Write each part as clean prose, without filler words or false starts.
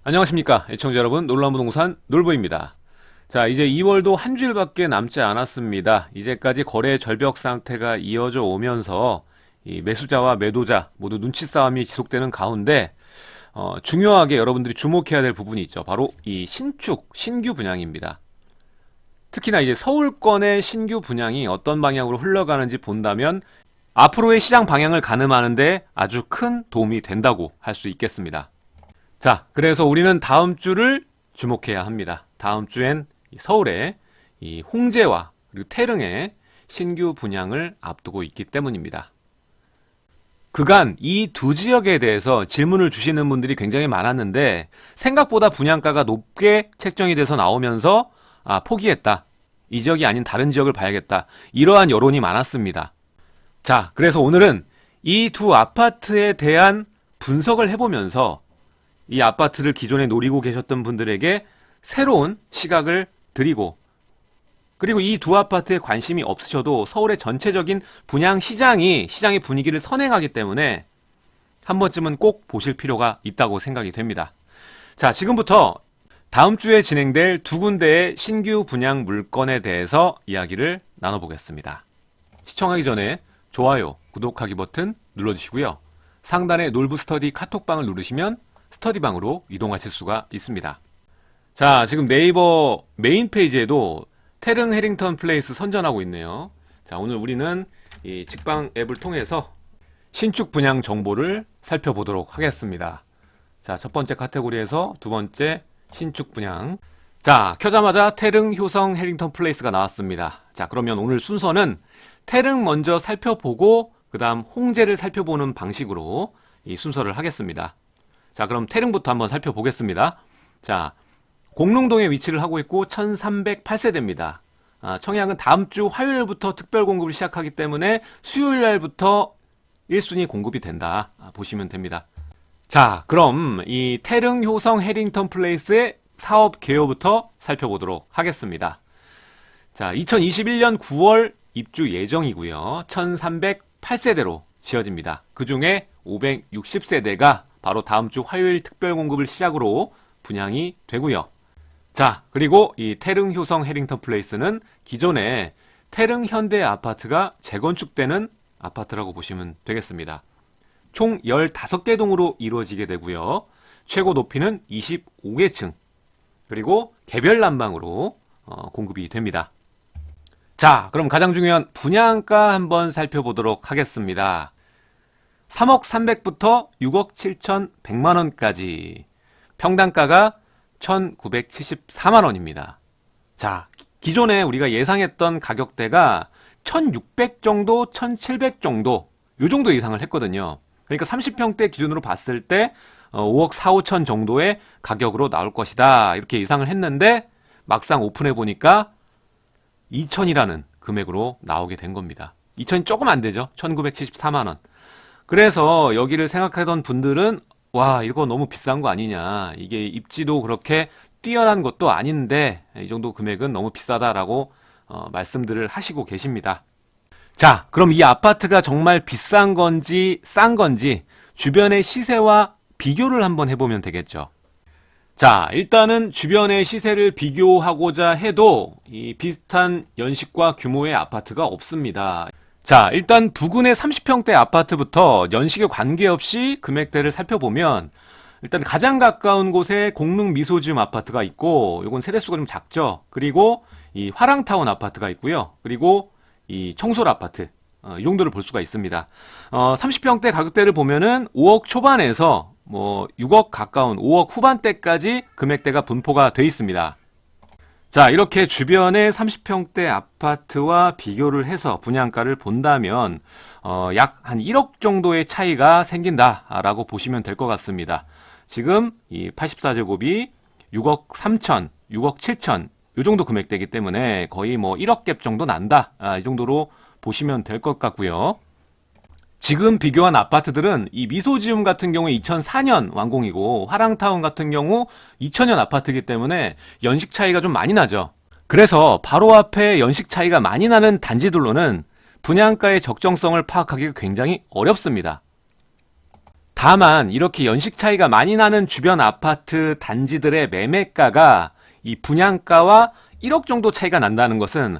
안녕하십니까 애청자 여러분, 놀라운 부동산 놀부입니다. 자, 이제 2월도 한 주일밖에 남지 않았습니다. 이제까지 거래 절벽 상태가 이어져 오면서 이 매수자와 매도자 모두 눈치 싸움이 지속되는 가운데 중요하게 여러분들이 주목해야 될 부분이 있죠. 바로 이 신규 분양입니다. 특히나 이제 서울권의 신규 분양이 어떤 방향으로 흘러가는지 본다면 앞으로의 시장 방향을 가늠하는데 아주 큰 도움이 된다고 할 수 있겠습니다. 자, 그래서 우리는 다음 주를 주목해야 합니다. 다음 주엔 서울의 이 홍제와 그리고 태릉의 신규 분양을 앞두고 있기 때문입니다. 그간 이 두 지역에 대해서 질문을 주시는 분들이 굉장히 많았는데 생각보다 분양가가 높게 책정이 돼서 나오면서 포기했다. 이 지역이 아닌 다른 지역을 봐야겠다. 이러한 여론이 많았습니다. 자, 그래서 오늘은 이 두 아파트에 대한 분석을 해보면서 이 아파트를 기존에 노리고 계셨던 분들에게 새로운 시각을 드리고, 그리고 이 두 아파트에 관심이 없으셔도 서울의 전체적인 분양 시장의 분위기를 선행하기 때문에 한 번쯤은 꼭 보실 필요가 있다고 생각이 됩니다. 자, 지금부터 다음 주에 진행될 두 군데의 신규 분양 물건에 대해서 이야기를 나눠보겠습니다. 시청하기 전에 좋아요, 구독하기 버튼 눌러주시고요. 상단에 놀부 스터디 카톡방을 누르시면 스터디방으로 이동하실 수가 있습니다. 자, 지금 네이버 메인 페이지에도 태릉 해링턴 플레이스 선전하고 있네요. 자, 오늘 우리는 이 직방 앱을 통해서 신축 분양 정보를 살펴보도록 하겠습니다. 자, 첫 번째 카테고리에서 두 번째 신축 분양. 자, 켜자마자 태릉 효성 해링턴 플레이스가 나왔습니다. 자, 그러면 오늘 순서는 태릉 먼저 살펴보고 그 다음 홍제를 살펴보는 방식으로 이 순서를 하겠습니다. 자, 그럼 태릉부터 한번 살펴보겠습니다. 자, 공릉동에 위치를 하고 있고 1308세대입니다. 청약은 다음 주 화요일부터 특별 공급을 시작하기 때문에 수요일 날부터 1순위 공급이 된다 보시면 됩니다. 자, 그럼 이 태릉 효성 해링턴 플레이스의 사업 개요부터 살펴보도록 하겠습니다. 자, 2021년 9월 입주 예정이고요. 1308세대로 지어집니다. 그 중에 560세대가 바로 다음 주 화요일 특별 공급을 시작으로 분양이 되고요. 자, 그리고 이 태릉 효성 해링턴 플레이스는 기존에 태릉 현대 아파트가 재건축되는 아파트라고 보시면 되겠습니다. 총 15개 동으로 이루어지게 되고요. 최고 높이는 25개층, 그리고 개별 난방으로 공급이 됩니다. 자, 그럼 가장 중요한 분양가 한번 살펴보도록 하겠습니다. 3억 300부터 6억 7,100만원까지 평당가가 1,974만원입니다. 자, 기존에 우리가 예상했던 가격대가 1,600 정도, 1,700 정도 요 정도 예상을 했거든요. 그러니까 30평대 기준으로 봤을 때 5억 4, 5천 정도의 가격으로 나올 것이다 이렇게 예상을 했는데 막상 오픈해 보니까 2천이라는 금액으로 나오게 된 겁니다. 2천이 조금 안 되죠. 1,974만원. 그래서 여기를 생각하던 분들은 와, 이거 너무 비싼 거 아니냐, 이게 입지도 그렇게 뛰어난 것도 아닌데 이 정도 금액은 너무 비싸다라고 말씀들을 하시고 계십니다. 자, 그럼 이 아파트가 정말 비싼 건지 싼 건지 주변의 시세와 비교를 한번 해보면 되겠죠. 자, 일단은 주변의 시세를 비교하고자 해도 이 비슷한 연식과 규모의 아파트가 없습니다. 자, 일단 부근의 30평대 아파트부터 연식에 관계없이 금액대를 살펴보면 일단 가장 가까운 곳에 공릉 미소지움 아파트가 있고, 요건 세대수가 좀 작죠. 그리고 이 화랑타운 아파트가 있고요. 그리고 이 청솔 아파트, 이 정도를 볼 수가 있습니다. 30평대 가격대를 보면은 5억 초반에서 뭐 6억 가까운 5억 후반대까지 금액대가 분포가 돼 있습니다. 자, 이렇게 주변의 30평대 아파트와 비교를 해서 분양가를 본다면 약 한 1억 정도의 차이가 생긴다라고 보시면 될 것 같습니다. 지금 이 84제곱이 6억 3천, 6억 7천 이 정도 금액대이기 때문에 거의 뭐 1억 갭 정도 난다, 이 정도로 보시면 될 것 같고요. 지금 비교한 아파트들은 이 미소지움 같은 경우에 2004년 완공이고 화랑타운 같은 경우 2000년 아파트이기 때문에 연식 차이가 좀 많이 나죠. 그래서 바로 앞에 연식 차이가 많이 나는 단지들로는 분양가의 적정성을 파악하기가 굉장히 어렵습니다. 다만 이렇게 연식 차이가 많이 나는 주변 아파트 단지들의 매매가가 이 분양가와 1억 정도 차이가 난다는 것은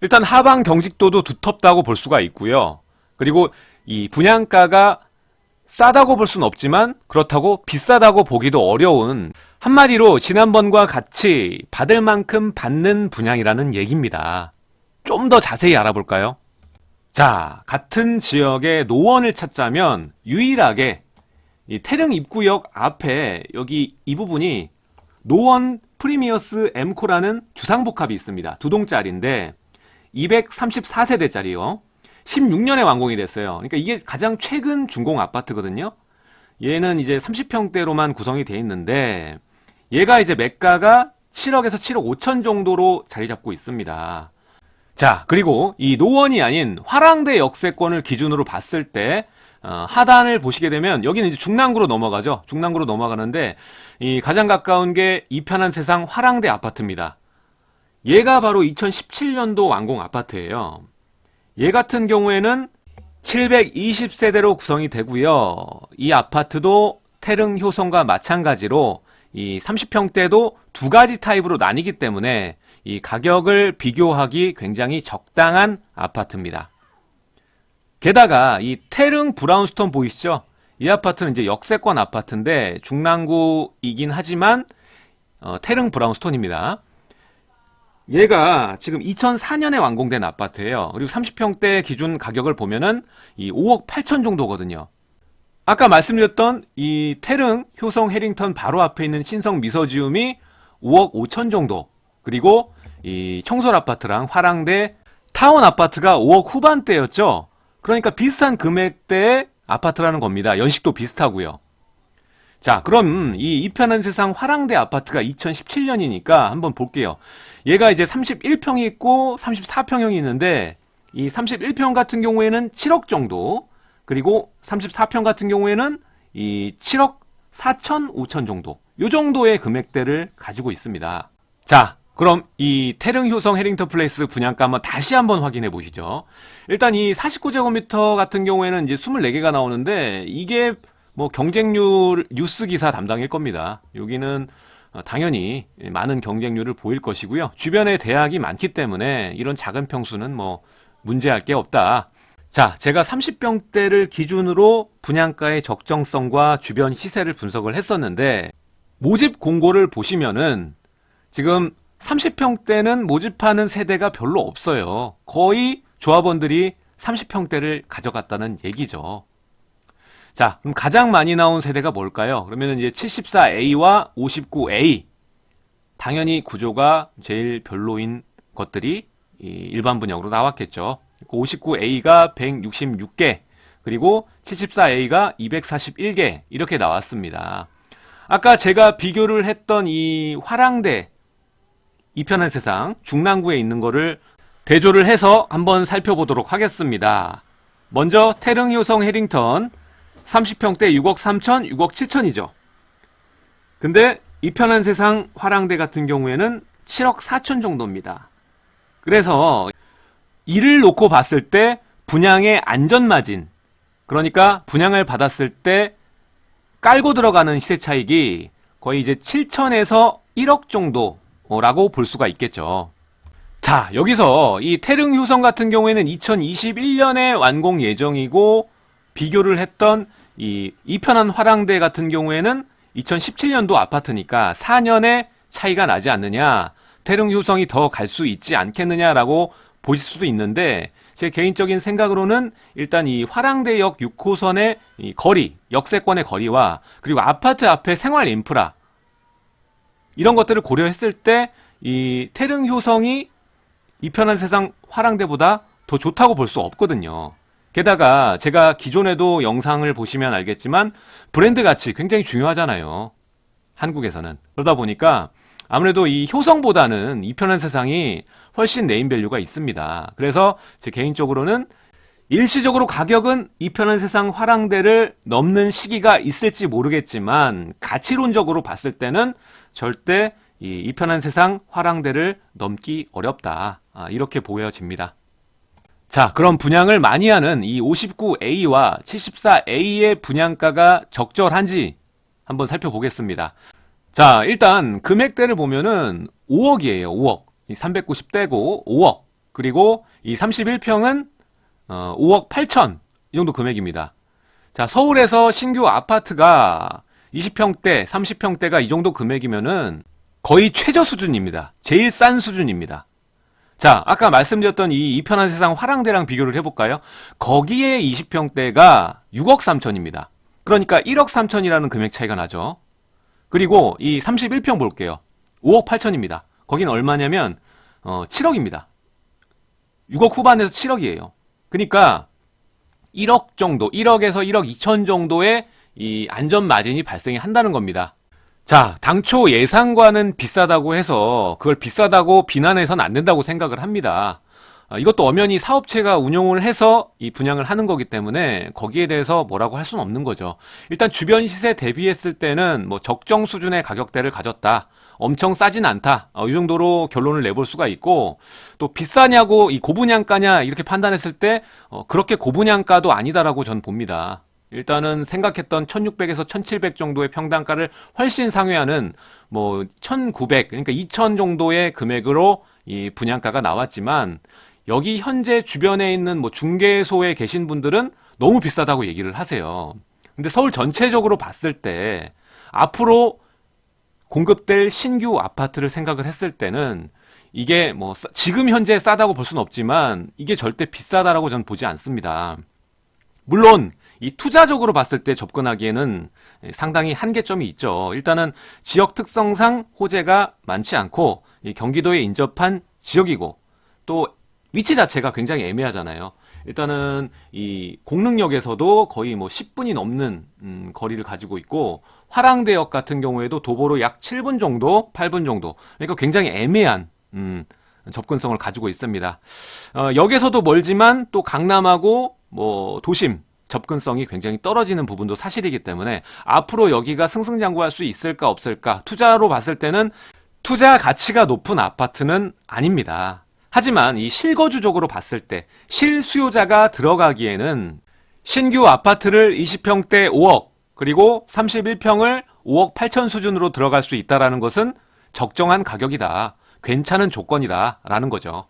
일단 하방 경직도도 두텁다고 볼 수가 있고요. 그리고 이 분양가가 싸다고 볼 수는 없지만 그렇다고 비싸다고 보기도 어려운, 한마디로 지난번과 같이 받을 만큼 받는 분양이라는 얘기입니다. 좀 더 자세히 알아볼까요? 자, 같은 지역의 노원을 찾자면 유일하게 이 태릉 입구역 앞에 여기 이 부분이 노원 프리미어스 M코라는 주상복합이 있습니다. 두 동짜리인데 234세대짜리요. 16년에 완공이 됐어요. 그러니까 이게 가장 최근 준공 아파트거든요. 얘는 이제 30평대로만 구성이 돼 있는데 얘가 이제 매가가 7억에서 7억 5천 정도로 자리 잡고 있습니다. 자, 그리고 이 노원이 아닌 화랑대 역세권을 기준으로 봤을 때 하단을 보시게 되면 여기는 이제 중랑구로 넘어가죠. 중랑구로 넘어가는데 이 가장 가까운 게 이편한 세상 화랑대 아파트입니다. 얘가 바로 2017년도 완공 아파트예요. 얘 같은 경우에는 720세대로 구성이 되고요. 이 아파트도 태릉 효성과 마찬가지로 이 30평대도 두 가지 타입으로 나뉘기 때문에 이 가격을 비교하기 굉장히 적당한 아파트입니다. 게다가 이 태릉 브라운스톤 보이시죠? 이 아파트는 이제 역세권 아파트인데 중랑구이긴 하지만 태릉 브라운스톤입니다. 얘가 지금 2004년에 완공된 아파트예요. 그리고 30평대 기준 가격을 보면은 이 5억 8천 정도거든요. 아까 말씀드렸던 이 태릉 효성 해링턴 바로 앞에 있는 신성 미서지움이 5억 5천 정도. 그리고 이 청솔 아파트랑 화랑대 타운 아파트가 5억 후반대였죠. 그러니까 비슷한 금액대의 아파트라는 겁니다. 연식도 비슷하고요. 자, 그럼 이 이편한 세상 화랑대 아파트가 2017년이니까 한번 볼게요. 얘가 이제 31평이 있고 34평형이 있는데 이 31평 같은 경우에는 7억 정도, 그리고 34평 같은 경우에는 이 7억 4천 5천 정도, 요 정도의 금액대를 가지고 있습니다. 자, 그럼 이 태릉 효성 해링턴 플레이스 분양가 한번 다시 한번 확인해 보시죠. 일단 이 49제곱미터 같은 경우에는 이제 24개가 나오는데 이게 뭐 경쟁률 뉴스 기사 담당일 겁니다. 여기는 당연히 많은 경쟁률을 보일 것이고요. 주변에 대학이 많기 때문에 이런 작은 평수는 뭐 문제할 게 없다. 자, 제가 30평대를 기준으로 분양가의 적정성과 주변 시세를 분석을 했었는데 모집 공고를 보시면은 지금 30평대는 모집하는 세대가 별로 없어요. 거의 조합원들이 30평대를 가져갔다는 얘기죠. 자, 그럼 가장 많이 나온 세대가 뭘까요? 그러면 이제 74A와 59A. 당연히 구조가 제일 별로인 것들이 일반 분양으로 나왔겠죠. 59A가 166개, 그리고 74A가 241개, 이렇게 나왔습니다. 아까 제가 비교를 했던 이 화랑대, 이편한 세상, 중랑구에 있는 거를 대조를 해서 한번 살펴보도록 하겠습니다. 먼저 태릉 효성 해링턴 30평대 6억 3천, 6억 7천이죠. 근데 이편한 세상 화랑대 같은 경우에는 7억 4천 정도입니다. 그래서 이를 놓고 봤을 때 분양의 안전마진, 그러니까 분양을 받았을 때 깔고 들어가는 시세 차익이 거의 이제 7천에서 1억 정도라고 볼 수가 있겠죠. 자, 여기서 이 태릉 효성 같은 경우에는 2021년에 완공 예정이고 비교를 했던 이 이편한 화랑대 같은 경우에는 2017년도 아파트니까 4년의 차이가 나지 않느냐, 태릉 효성이 더 갈 수 있지 않겠느냐라고 보실 수도 있는데 제 개인적인 생각으로는 일단 이 화랑대역 6호선의 이 거리, 역세권의 거리와 그리고 아파트 앞에 생활 인프라 이런 것들을 고려했을 때 이 태릉 효성이 이편한 세상 화랑대보다 더 좋다고 볼 수 없거든요. 게다가 제가 기존에도 영상을 보시면 알겠지만 브랜드 가치 굉장히 중요하잖아요. 한국에서는. 그러다 보니까 아무래도 이 효성보다는 이편한 세상이 훨씬 네임밸류가 있습니다. 그래서 제 개인적으로는 일시적으로 가격은 이편한 세상 화랑대를 넘는 시기가 있을지 모르겠지만 가치론적으로 봤을 때는 절대 이 이편한 세상 화랑대를 넘기 어렵다. 이렇게 보여집니다. 자, 그럼 분양을 많이 하는 이 59A와 74A의 분양가가 적절한지 한번 살펴보겠습니다. 자, 일단 금액대를 보면은 5억이에요. 5억. 이 390대고 5억. 그리고 이 31평은 5억 8천. 이 정도 금액입니다. 자, 서울에서 신규 아파트가 20평대, 30평대가 이 정도 금액이면은 거의 최저 수준입니다. 제일 싼 수준입니다. 자, 아까 말씀드렸던 이 이편한 세상 화랑대랑 비교를 해볼까요? 거기에 20평대가 6억 3천입니다. 그러니까 1억 3천이라는 금액 차이가 나죠. 그리고 이 31평 볼게요. 5억 8천입니다. 거긴 얼마냐면 7억입니다. 6억 후반에서 7억이에요. 그러니까 1억 정도, 1억에서 1억 2천 정도의 이 안전 마진이 발생이 한다는 겁니다. 자, 당초 예상과는 비싸다고 해서 그걸 비싸다고 비난해서는 안 된다고 생각을 합니다. 이것도 엄연히 사업체가 운용을 해서 이 분양을 하는 거기 때문에 거기에 대해서 뭐라고 할 수는 없는 거죠. 일단 주변 시세 대비했을 때는 뭐 적정 수준의 가격대를 가졌다. 엄청 싸진 않다. 이 정도로 결론을 내볼 수가 있고, 또 비싸냐고 이 고분양가냐 이렇게 판단했을 때 그렇게 고분양가도 아니다라고 전 봅니다. 일단은 생각했던 1600에서 1700 정도의 평당가를 훨씬 상회하는 뭐 1900, 그러니까 2000 정도의 금액으로 이 분양가가 나왔지만, 여기 현재 주변에 있는 뭐 중개소에 계신 분들은 너무 비싸다고 얘기를 하세요. 근데 서울 전체적으로 봤을 때 앞으로 공급될 신규 아파트를 생각을 했을 때는 이게 뭐 지금 현재 싸다고 볼 수는 없지만 이게 절대 비싸다라고 저는 보지 않습니다. 물론 이 투자적으로 봤을 때 접근하기에는 상당히 한계점이 있죠. 일단은 지역 특성상 호재가 많지 않고 이 경기도에 인접한 지역이고, 또 위치 자체가 굉장히 애매하잖아요. 일단은 이 공릉역에서도 거의 뭐 10분이 넘는 거리를 가지고 있고, 화랑대역 같은 경우에도 도보로 약 7분 정도, 8분 정도. 그러니까 굉장히 애매한 접근성을 가지고 있습니다. 역에서도 멀지만 또 강남하고 뭐 도심 접근성이 굉장히 떨어지는 부분도 사실이기 때문에 앞으로 여기가 승승장구할 수 있을까 없을까, 투자로 봤을 때는 투자 가치가 높은 아파트는 아닙니다. 하지만 이 실거주적으로 봤을 때 실수요자가 들어가기에는 신규 아파트를 20평대 5억, 그리고 31평을 5억 8천 수준으로 들어갈 수 있다는 것은 적정한 가격이다, 괜찮은 조건이다 라는 거죠.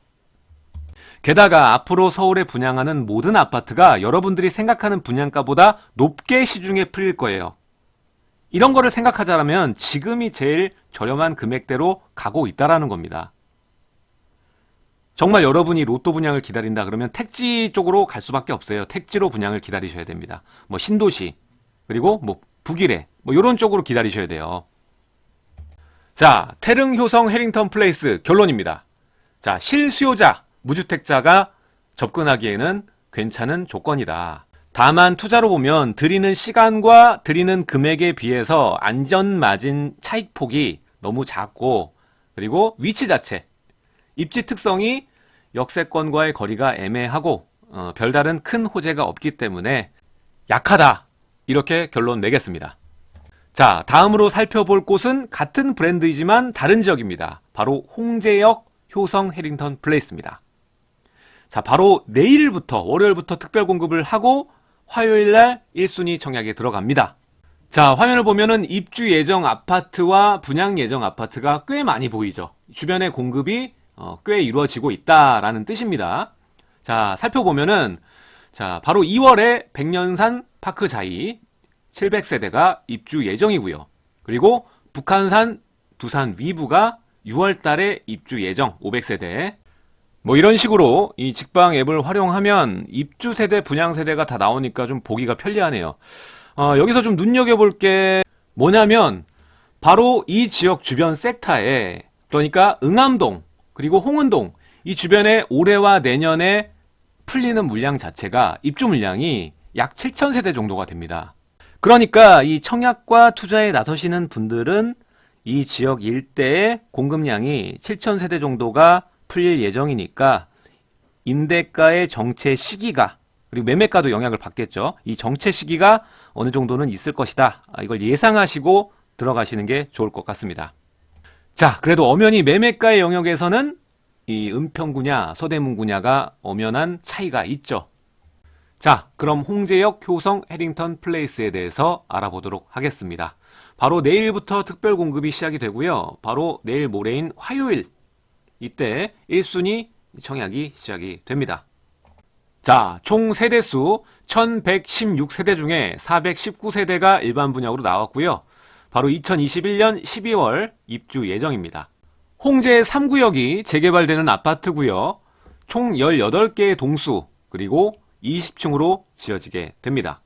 게다가 앞으로 서울에 분양하는 모든 아파트가 여러분들이 생각하는 분양가보다 높게 시중에 풀릴 거예요. 이런 거를 생각하자면 지금이 제일 저렴한 금액대로 가고 있다는 겁니다. 정말 여러분이 로또 분양을 기다린다 그러면 택지 쪽으로 갈 수밖에 없어요. 택지로 분양을 기다리셔야 됩니다. 뭐 신도시, 그리고 뭐 북일에, 뭐 이런 쪽으로 기다리셔야 돼요. 자, 태릉 효성 해링턴 플레이스 결론입니다. 자, 실수요자, 무주택자가 접근하기에는 괜찮은 조건이다. 다만 투자로 보면 드리는 시간과 드리는 금액에 비해서 안전마진 차익폭이 너무 작고, 그리고 위치 자체, 입지 특성이 역세권과의 거리가 애매하고 별다른 큰 호재가 없기 때문에 약하다, 이렇게 결론 내겠습니다. 자, 다음으로 살펴볼 곳은 같은 브랜드이지만 다른 지역입니다. 바로 홍제역 효성 해링턴 플레이스입니다. 자, 바로 내일부터, 월요일부터 특별 공급을 하고 화요일날 1순위 청약에 들어갑니다. 자, 화면을 보면은 입주 예정 아파트와 분양 예정 아파트가 꽤 많이 보이죠. 주변에 공급이 꽤 이루어지고 있다라는 뜻입니다. 자, 살펴보면은, 자, 바로 2월에 백년산 파크자이 700세대가 입주 예정이고요. 그리고 북한산 두산 위부가 6월 달에 입주 예정 500세대. 뭐 이런 식으로 이 직방 앱을 활용하면 입주 세대, 분양 세대가 다 나오니까 좀 보기가 편리하네요. 여기서 좀 눈여겨볼 게 뭐냐면 바로 이 지역 주변 섹터에, 그러니까 응암동 그리고 홍은동 이 주변에 올해와 내년에 풀리는 물량 자체가, 입주 물량이 약 7,000세대 정도가 됩니다. 그러니까 이 청약과 투자에 나서시는 분들은 이 지역 일대의 공급량이 7,000세대 정도가 풀릴 예정이니까 임대가의 정체 시기가, 그리고 매매가도 영향을 받겠죠. 이 정체 시기가 어느 정도는 있을 것이다, 이걸 예상하시고 들어가시는 게 좋을 것 같습니다. 자, 그래도 엄연히 매매가의 영역에서는 이 은평구냐 서대문구냐가 엄연한 차이가 있죠. 자, 그럼 홍제역 효성 해링턴 플레이스에 대해서 알아보도록 하겠습니다. 바로 내일부터 특별 공급이 시작이 되고요. 바로 내일 모레인 화요일 이때 1순위 청약이 시작이 됩니다. 자, 총 세대수 1116세대 중에 419세대가 일반 분양으로 나왔고요. 바로 2021년 12월 입주 예정입니다. 홍제 3구역이 재개발되는 아파트고요. 총 18개의 동수 그리고 20층으로 지어지게 됩니다.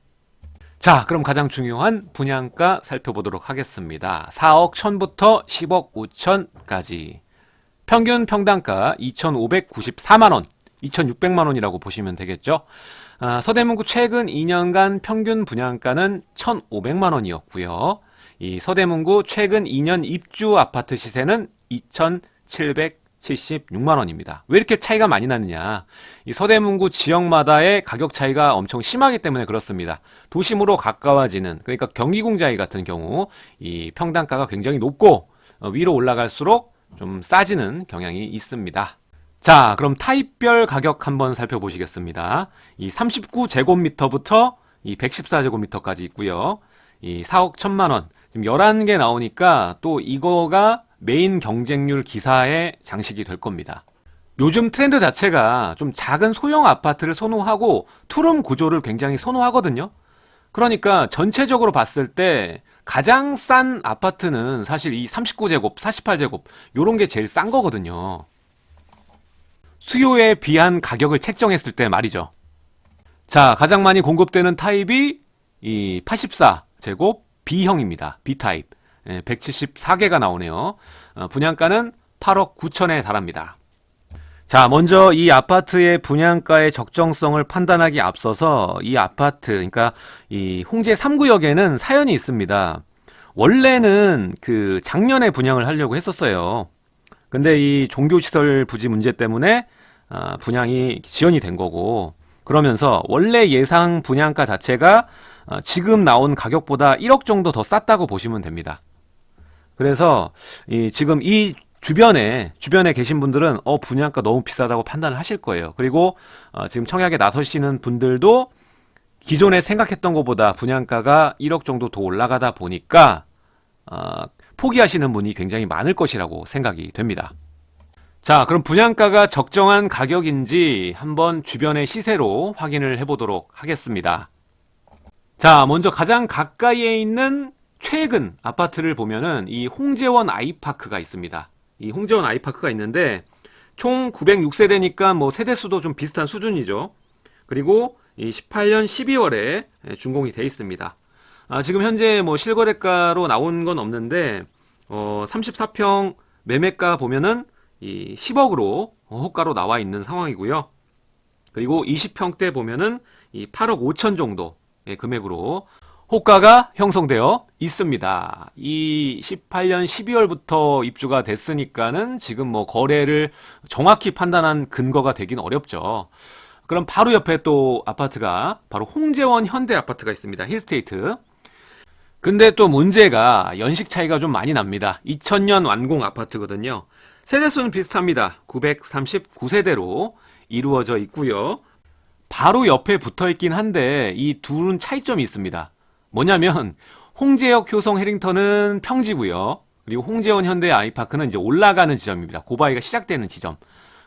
자, 그럼 가장 중요한 분양가 살펴보도록 하겠습니다. 4억 1000부터 10억 5천까지. 평균 평당가 2,594만원, 2,600만원이라고 보시면 되겠죠. 서대문구 최근 2년간 평균 분양가는 1,500만원이었고요. 이 서대문구 최근 2년 입주 아파트 시세는 2,776만원입니다. 왜 이렇게 차이가 많이 나느냐? 이 서대문구 지역마다의 가격 차이가 엄청 심하기 때문에 그렇습니다. 도심으로 가까워지는, 그러니까 경기궁자이 같은 경우 이 평당가가 굉장히 높고 위로 올라갈수록 좀 싸지는 경향이 있습니다. 자, 그럼 타입별 가격 한번 살펴보시겠습니다. 이 39제곱미터부터 이 114제곱미터까지 있고요. 이 4억 1000만원. 지금 11개 나오니까 또 이거가 메인 경쟁률 기사의 장식이 될 겁니다. 요즘 트렌드 자체가 좀 작은 소형 아파트를 선호하고 투룸 구조를 굉장히 선호하거든요. 그러니까 전체적으로 봤을 때 가장 싼 아파트는 사실 이 39제곱, 48제곱 요런 게 제일 싼 거거든요. 수요에 비한 가격을 책정했을 때 말이죠. 자, 가장 많이 공급되는 타입이 이 84제곱 B형입니다. B타입. 174개가 나오네요. 분양가는 8억 9천에 달합니다. 자, 먼저 이 아파트의 분양가의 적정성을 판단하기 앞서서 이 아파트, 그러니까 이 홍제 3구역에는 사연이 있습니다. 원래는 그 작년에 분양을 하려고 했었어요. 근데 이 종교시설 부지 문제 때문에 분양이 지연이 된 거고, 그러면서 원래 예상 분양가 자체가 지금 나온 가격보다 1억 정도 더 쌌다고 보시면 됩니다. 그래서 지금 이 주변에 계신 분들은 분양가 너무 비싸다고 판단을 하실 거예요. 그리고 지금 청약에 나서시는 분들도 기존에 생각했던 것보다 분양가가 1억 정도 더 올라가다 보니까 포기하시는 분이 굉장히 많을 것이라고 생각이 됩니다. 자, 그럼 분양가가 적정한 가격인지 한번 주변의 시세로 확인을 해보도록 하겠습니다. 자, 먼저 가장 가까이에 있는 최근 아파트를 보면은 이 홍제원 아이파크가 있습니다. 이 홍제원 아이파크가 있는데 총 906세대니까 뭐 세대수도 좀 비슷한 수준이죠. 그리고 이 18년 12월에 준공이 돼 있습니다. 지금 현재 뭐 실거래가로 나온 건 없는데 34평 매매가 보면은 이 10억으로 호가로 나와 있는 상황이고요. 그리고 20평대 보면은 이 8억 5천 정도의 금액으로 호가가 형성되어 있습니다. 이 18년 12월부터 입주가 됐으니까는 지금 뭐 거래를 정확히 판단한 근거가 되긴 어렵죠. 그럼 바로 옆에 또 아파트가 바로 홍제원 현대 아파트가 있습니다. 힐스테이트. 근데 또 문제가 연식 차이가 좀 많이 납니다. 2000년 완공 아파트거든요. 세대수는 비슷합니다. 939세대로 이루어져 있고요. 바로 옆에 붙어 있긴 한데 이 둘은 차이점이 있습니다. 뭐냐면 홍제역 효성 해링턴은 평지고요. 그리고 홍제원 현대 아이파크는 이제 올라가는 지점입니다. 고바위가 시작되는 지점.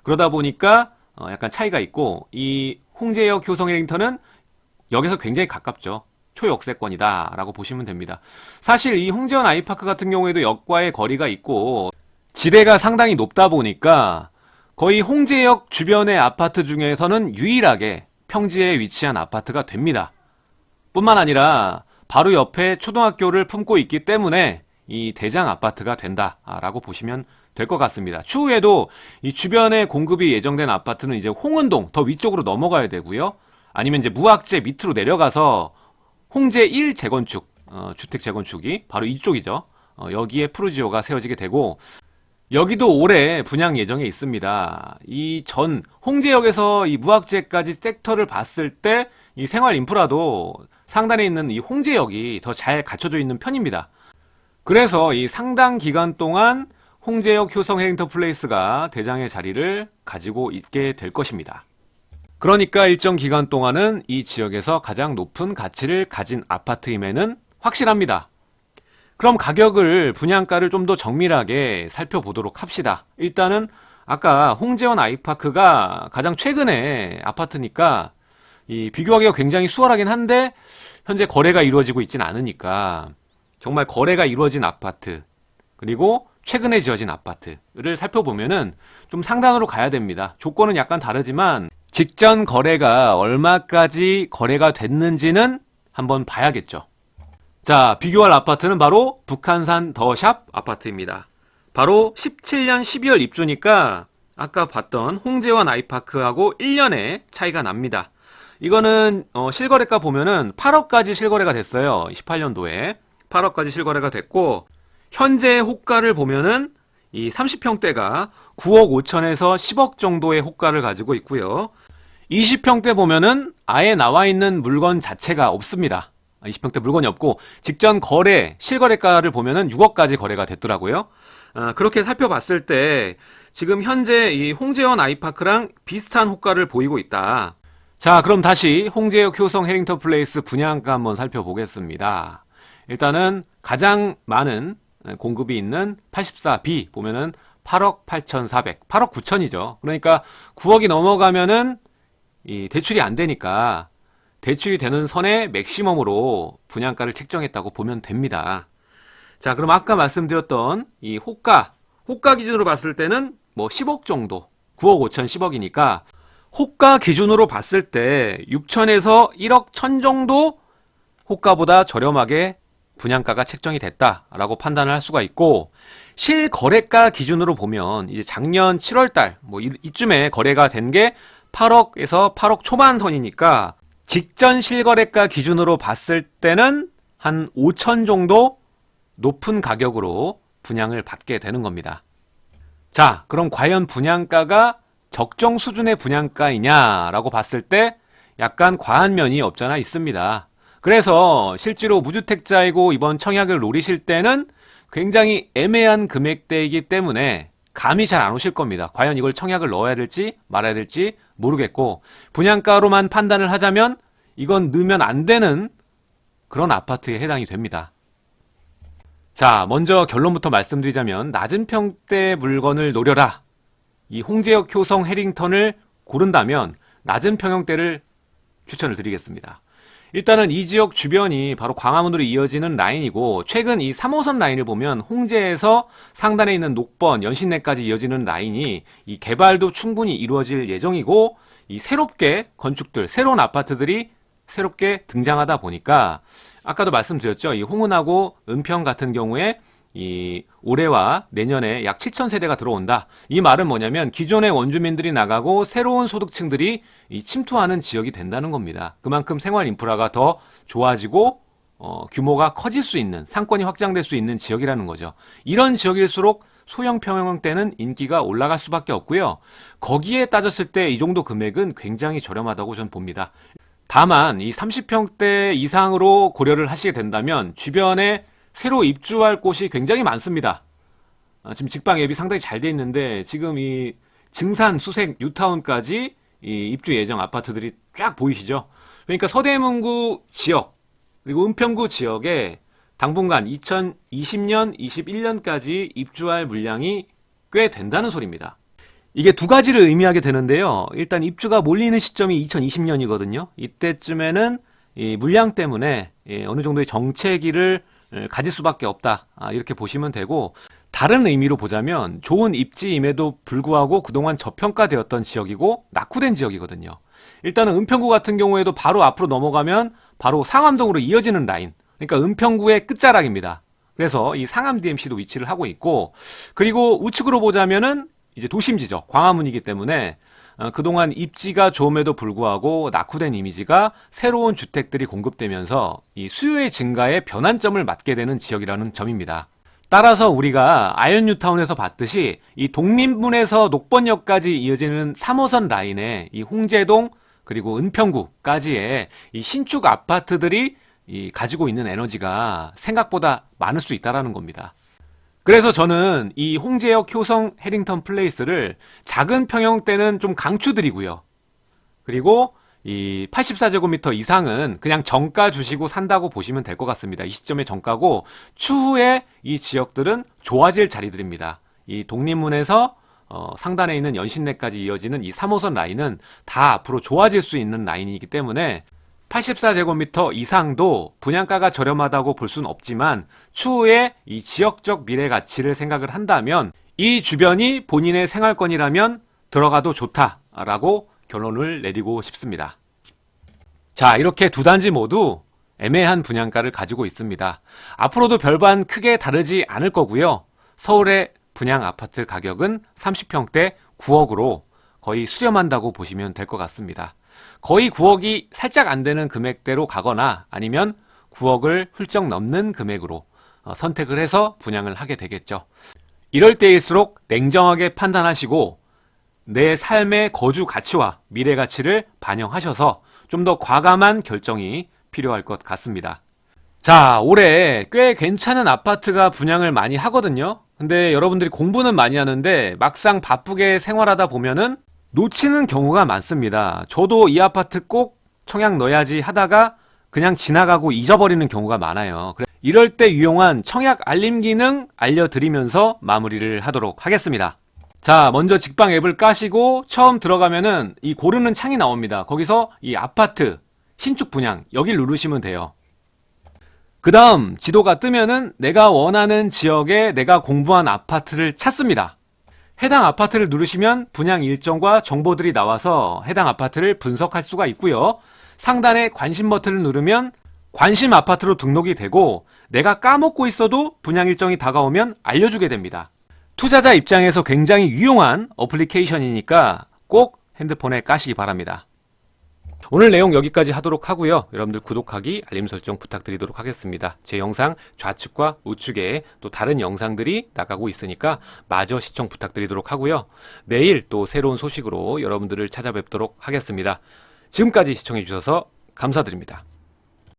그러다 보니까 약간 차이가 있고 이 홍제역 효성 해링턴은 여기서 굉장히 가깝죠. 초역세권이다 라고 보시면 됩니다. 사실 이 홍제원 아이파크 같은 경우에도 역과의 거리가 있고 지대가 상당히 높다 보니까 거의 홍제역 주변의 아파트 중에서는 유일하게 평지에 위치한 아파트가 됩니다. 뿐만 아니라 바로 옆에 초등학교를 품고 있기 때문에 이 대장 아파트가 된다라고 보시면 될 것 같습니다. 추후에도 이 주변에 공급이 예정된 아파트는 이제 홍은동 더 위쪽으로 넘어가야 되고요. 아니면 이제 무학재 밑으로 내려가서 홍제 1 재건축, 주택 재건축이 바로 이쪽이죠. 여기에 푸르지오가 세워지게 되고 여기도 올해 분양 예정에 있습니다. 이 전 홍제역에서 이 무학재까지 섹터를 봤을 때 이 생활 인프라도 상단에 있는 이 홍제역이 더 잘 갖춰져 있는 편입니다. 그래서 이 상당 기간 동안 홍제역 효성 해링턴 플레이스가 대장의 자리를 가지고 있게 될 것입니다. 그러니까 일정 기간 동안은 이 지역에서 가장 높은 가치를 가진 아파트임에는 확실합니다. 그럼 가격을, 분양가를 좀 더 정밀하게 살펴보도록 합시다. 일단은 아까 홍제원 아이파크가 가장 최근에 아파트니까 이 비교하기가 굉장히 수월하긴 한데 현재 거래가 이루어지고 있진 않으니까 정말 거래가 이루어진 아파트, 그리고 최근에 지어진 아파트를 살펴보면은 좀 상단으로 가야 됩니다. 조건은 약간 다르지만 직전 거래가 얼마까지 거래가 됐는지는 한번 봐야겠죠. 자, 비교할 아파트는 바로 북한산 더샵 아파트입니다. 바로 17년 12월 입주니까 아까 봤던 홍제원 아이파크하고 1년의 차이가 납니다. 이거는 실거래가 보면은 8억까지 실거래가 됐어요. 18년도에 8억까지 실거래가 됐고, 현재 호가를 보면은 이 30평대가 9억 5천에서 10억 정도의 호가를 가지고 있고요. 20평대 보면은 아예 나와 있는 물건 자체가 없습니다. 20평대 물건이 없고 직전 거래, 실거래가를 보면은 6억까지 거래가 됐더라고요. 그렇게 살펴봤을 때 지금 현재 이 홍제원 아이파크랑 비슷한 호가를 보이고 있다. 자, 그럼 다시 홍제역 효성 해링턴 플레이스 분양가 한번 살펴보겠습니다. 일단은 가장 많은 공급이 있는 84B 보면은 8억 8,400, 8억 9천이죠. 그러니까 9억이 넘어가면은 이 대출이 안 되니까 대출이 되는 선의 맥시멈으로 분양가를 책정했다고 보면 됩니다. 자, 그럼 아까 말씀드렸던 이 호가 기준으로 봤을 때는 뭐 10억 정도, 9억 5천 10억이니까 호가 기준으로 봤을 때 6천에서 1억 1천 정도 호가보다 저렴하게 분양가가 책정이 됐다라고 판단을 할 수가 있고, 실거래가 기준으로 보면 이제 작년 7월달 뭐 이쯤에 거래가 된 게 8억에서 8억 초반 선이니까 직전 실거래가 기준으로 봤을 때는 한 5천 정도 높은 가격으로 분양을 받게 되는 겁니다. 자, 그럼 과연 분양가가 적정 수준의 분양가이냐라고 봤을 때 약간 과한 면이 없잖아 있습니다. 그래서 실제로 무주택자이고 이번 청약을 노리실 때는 굉장히 애매한 금액대이기 때문에 감이 잘 안 오실 겁니다. 과연 이걸 청약을 넣어야 될지 말아야 될지 모르겠고, 분양가로만 판단을 하자면 이건 넣으면 안 되는 그런 아파트에 해당이 됩니다. 자, 먼저 결론부터 말씀드리자면 낮은 평대 물건을 노려라. 이 홍제역 효성 해링턴을 고른다면 낮은 평형대를 추천을 드리겠습니다. 일단은 이 지역 주변이 바로 광화문으로 이어지는 라인이고, 최근 이 3호선 라인을 보면 홍제에서 상단에 있는 녹번, 연신내까지 이어지는 라인이 이 개발도 충분히 이루어질 예정이고, 이 새롭게 건축들, 새로운 아파트들이 새롭게 등장하다 보니까 아까도 말씀드렸죠. 이 홍은하고 은평 같은 경우에 이 올해와 내년에 약 7,000세대가 들어온다. 이 말은 뭐냐면 기존의 원주민들이 나가고 새로운 소득층들이 이 침투하는 지역이 된다는 겁니다. 그만큼 생활 인프라가 더 좋아지고 규모가 커질 수 있는, 상권이 확장될 수 있는 지역이라는 거죠. 이런 지역일수록 소형 평형대는 인기가 올라갈 수밖에 없고요. 거기에 따졌을 때 이 정도 금액은 굉장히 저렴하다고 저는 봅니다. 다만 이 30평대 이상으로 고려를 하시게 된다면 주변에 새로 입주할 곳이 굉장히 많습니다. 지금 직방 앱이 상당히 잘 돼 있는데 지금 이 증산, 수색, 뉴타운까지 이 입주 예정 아파트들이 쫙 보이시죠? 그러니까 서대문구 지역 그리고 은평구 지역에 당분간 2020년, 21년까지 입주할 물량이 꽤 된다는 소리입니다. 이게 두 가지를 의미하게 되는데요. 일단 입주가 몰리는 시점이 2020년이거든요. 이때쯤에는 이 물량 때문에 어느 정도의 정체기를 가질 수밖에 없다. 이렇게 보시면 되고, 다른 의미로 보자면 좋은 입지임에도 불구하고 그동안 저평가되었던 지역이고 낙후된 지역이거든요. 일단은 은평구 같은 경우에도 바로 앞으로 넘어가면 바로 상암동으로 이어지는 라인, 그러니까 은평구의 끝자락입니다. 그래서 이 상암 DMC도 위치를 하고 있고, 그리고 우측으로 보자면은 이제 도심지죠. 광화문이기 때문에 그동안 입지가 좋음에도 불구하고 낙후된 이미지가 새로운 주택들이 공급되면서 이 수요의 증가에 변환점을 맞게 되는 지역이라는 점입니다. 따라서 우리가 아이언뉴타운에서 봤듯이 이 독립문에서 녹번역까지 이어지는 3호선 라인에 이 홍제동 그리고 은평구까지의 이 신축 아파트들이 이 가지고 있는 에너지가 생각보다 많을 수 있다는 겁니다. 그래서 저는 이 홍제역 효성 해링턴 플레이스를 작은 평형대는 좀 강추드리고요. 그리고 이 84제곱미터 이상은 그냥 정가 주시고 산다고 보시면 될 것 같습니다. 이 시점에 정가고, 추후에 이 지역들은 좋아질 자리들입니다. 이 독립문에서 상단에 있는 연신내까지 이어지는 이 3호선 라인은 다 앞으로 좋아질 수 있는 라인이기 때문에 84제곱미터 이상도 분양가가 저렴하다고 볼 수는 없지만, 추후에 이 지역적 미래 가치를 생각을 한다면 이 주변이 본인의 생활권이라면 들어가도 좋다라고 결론을 내리고 싶습니다. 자, 이렇게 두 단지 모두 애매한 분양가를 가지고 있습니다. 앞으로도 별반 크게 다르지 않을 거고요. 서울의 분양 아파트 가격은 30평대 9억으로 거의 수렴한다고 보시면 될 것 같습니다. 거의 9억이 살짝 안 되는 금액대로 가거나 아니면 9억을 훌쩍 넘는 금액으로 선택을 해서 분양을 하게 되겠죠. 이럴 때일수록 냉정하게 판단하시고 내 삶의 거주 가치와 미래 가치를 반영하셔서 좀 더 과감한 결정이 필요할 것 같습니다. 자, 올해 꽤 괜찮은 아파트가 분양을 많이 하거든요. 근데 여러분들이 공부는 많이 하는데 막상 바쁘게 생활하다 보면은 놓치는 경우가 많습니다. 저도 이 아파트 꼭 청약 넣어야지 하다가 그냥 지나가고 잊어버리는 경우가 많아요. 이럴 때 유용한 청약 알림 기능 알려드리면서 마무리를 하도록 하겠습니다. 자, 먼저 직방 앱을 까시고 처음 들어가면은 이 고르는 창이 나옵니다. 거기서 이 아파트 신축 분양 여길 누르시면 돼요. 그 다음 지도가 뜨면은 내가 원하는 지역에 내가 공부한 아파트를 찾습니다. 해당 아파트를 누르시면 분양 일정과 정보들이 나와서 해당 아파트를 분석할 수가 있고요. 상단에 관심 버튼을 누르면 관심 아파트로 등록이 되고, 내가 까먹고 있어도 분양 일정이 다가오면 알려주게 됩니다. 투자자 입장에서 굉장히 유용한 어플리케이션이니까 꼭 핸드폰에 까시기 바랍니다. 오늘 내용 여기까지 하도록 하고요. 여러분들 구독하기, 알림 설정 부탁드리도록 하겠습니다. 제 영상 좌측과 우측에 또 다른 영상들이 나가고 있으니까 마저 시청 부탁드리도록 하고요. 내일 또 새로운 소식으로 여러분들을 찾아뵙도록 하겠습니다. 지금까지 시청해주셔서 감사드립니다.